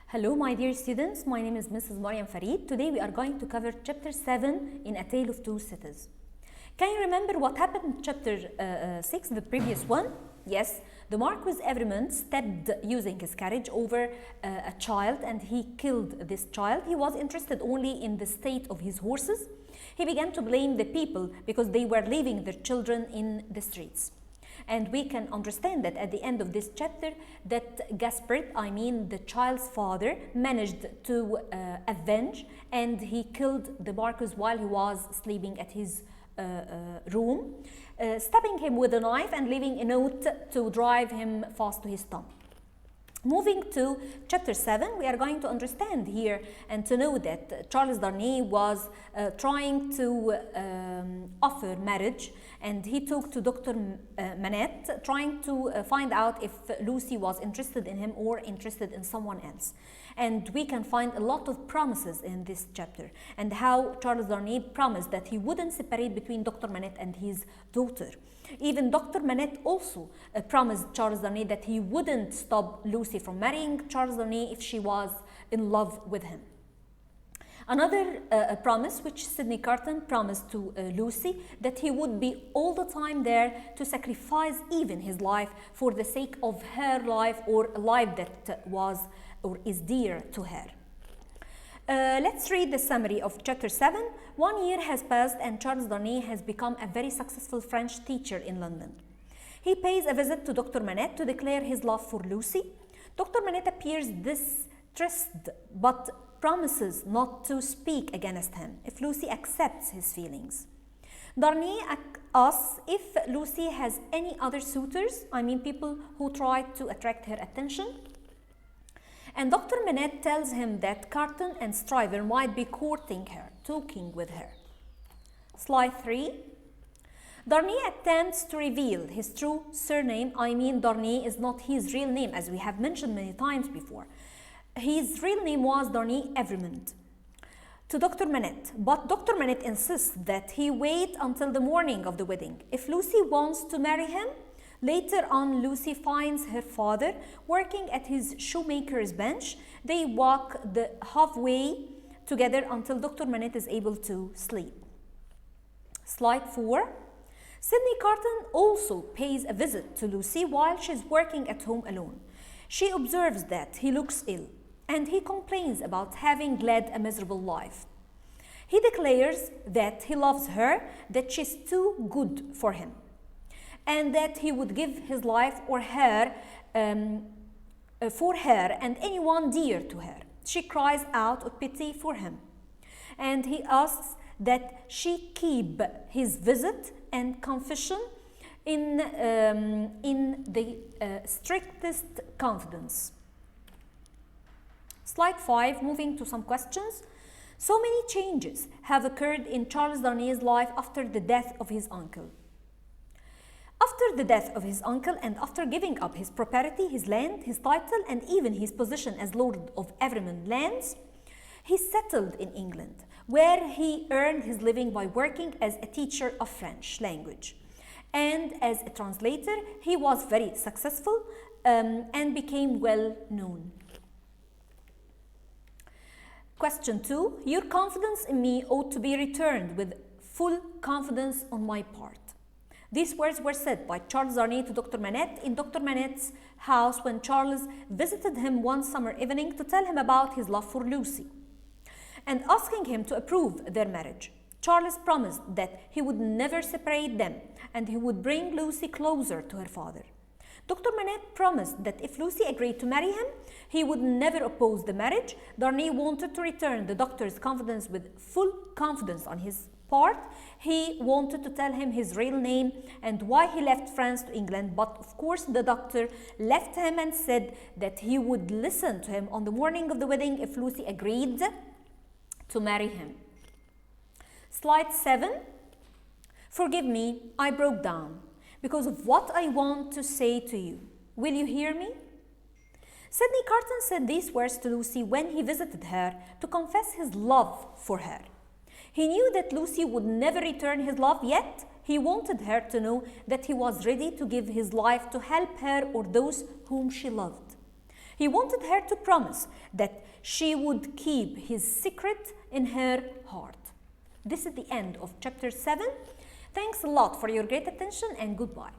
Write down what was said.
Hello, my dear students. My name is Mrs. Marim Faried. Today we are going to cover chapter 7 in A Tale of Two Cities. Can you remember what happened in chapter 6, the previous one? Yes, the Marquis Evremond stepped using his carriage over a child and he killed this child. He was interested only in the state of his horses. He began to blame the people because they were leaving their children in the streets. And we can understand that at the end of this chapter that Gaspard, the child's father, managed to avenge, and he killed the Marquis while he was sleeping at his room, stabbing him with a knife and leaving a note to drive him fast to his tomb. Moving to chapter 7, we are going to understand here and to know that Charles Darnay was trying to offer marriage, and he talked to Dr. Manette trying to find out if Lucy was interested in him or interested in someone else. And we can find a lot of promises in this chapter, and how Charles Darnay promised that he wouldn't separate between Dr. Manette and his daughter. Even Dr. Manette also promised Charles Darnay that he wouldn't stop Lucy from marrying Charles Darnay if she was in love with him. Another promise which Sidney Carton promised to Lucy, that he would be all the time there to sacrifice even his life for the sake of her life, or a life that was or is dear to her. Let's read the summary of chapter 7. 1 year has passed and Charles Darnay has become a very successful French teacher in London. He pays a visit to Dr. Manette to declare his love for Lucy. Dr. Manette appears distressed but promises not to speak against him if Lucy accepts his feelings. Darnay asks if Lucy has any other suitors, people who try to attract her attention. And Dr. Manette tells him that Carton and Stryver might be courting her, talking with her. Slide 3. Darnay attempts to reveal his true surname. Darnay is not his real name, as we have mentioned many times before. His real name was Darnay Evremond, to Dr. Manette. But Dr. Manette insists that he wait until the morning of the wedding. If Lucy wants to marry him, later on, Lucy finds her father working at his shoemaker's bench. They walk the halfway together until Dr. Manette is able to sleep. Slide 4. Sidney Carton also pays a visit to Lucy while she's working at home alone. She observes that he looks ill, and he complains about having led a miserable life. He declares that he loves her, that she's too good for him, and that he would give his life for her and anyone dear to her. She cries out of pity for him, and he asks that she keep his visit and confession in the strictest confidence. Slide 5, moving to some questions. So many changes have occurred in Charles Darnay's life after the death of his uncle. After the death of his uncle, and after giving up his property, his land, his title, and even his position as Lord of Evremond lands, he settled in England, where he earned his living by working as a teacher of French language. And as a translator, he was very successful and became well known. Question 2. Your confidence in me ought to be returned with full confidence on my part. These words were said by Charles Darnay to Dr. Manette in Dr. Manette's house when Charles visited him one summer evening to tell him about his love for Lucy and asking him to approve their marriage. Charles promised that he would never separate them and he would bring Lucy closer to her father. Dr. Manette promised that if Lucy agreed to marry him, he would never oppose the marriage. Darnay wanted to return the doctor's confidence with full confidence on his part. He wanted to tell him his real name and why he left France to England, but of course the doctor left him and said that he would listen to him on the morning of the wedding if Lucy agreed to marry him. Slide 7. Forgive me, I broke down because of what I want to say to you. Will you hear me? Sidney Carton said these words to Lucy when he visited her to confess his love for her. He knew that Lucy would never return his love, yet he wanted her to know that he was ready to give his life to help her or those whom she loved. He wanted her to promise that she would keep his secret in her heart. This is the end of chapter 7. Thanks a lot for your great attention and goodbye.